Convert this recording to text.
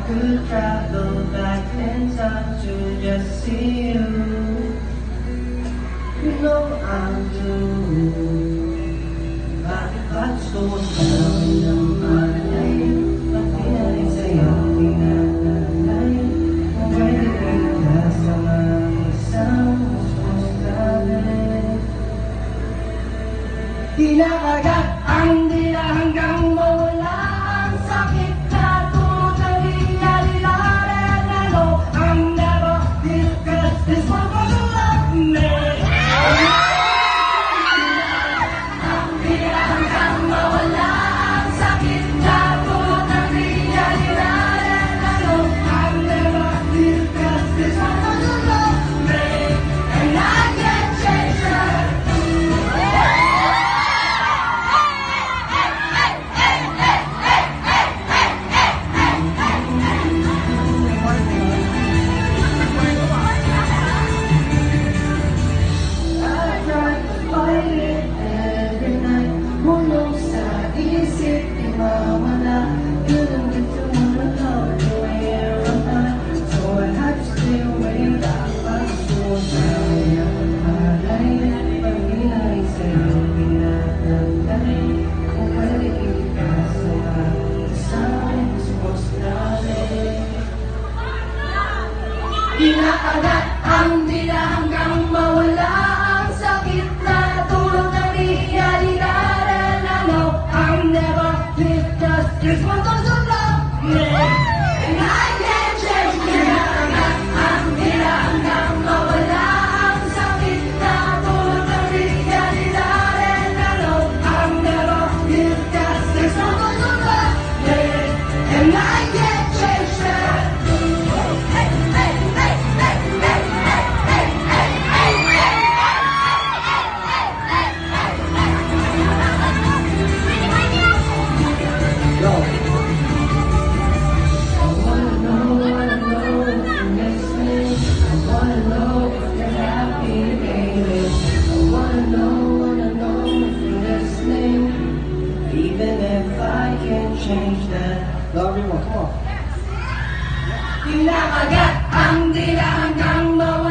could travel back in time to just see you. You know I'm due. Bakit gusto namin ng alay? Pagpinay sa'yo, tinanalay. Kung pwede ka sa mga isang musmustalay. Kinakagat ang dila hanggang mawala ang sakit na tulad ng liya-lilaran. Ano ang never discuss this one for the love me. Ang dila hanggang mawala ang sakit na tulad ng liya-lilaran. Ano ang never discuss this one for the love me. And I can't change her. Kinakagat ang dila hanggang mawala ang sakit na tulad ng liya-lilaran. Ano ang never discuss this one goes to love me. And I can't change. Kinakagat ang dila hanggang mawala ang sakit na tulad ng liya-lilaran. Ano ang never discuss this one goes to love me. And I can't change that. Even if I can't change that. Love you more, come on. Kinakagat ang dila hanggang mawala.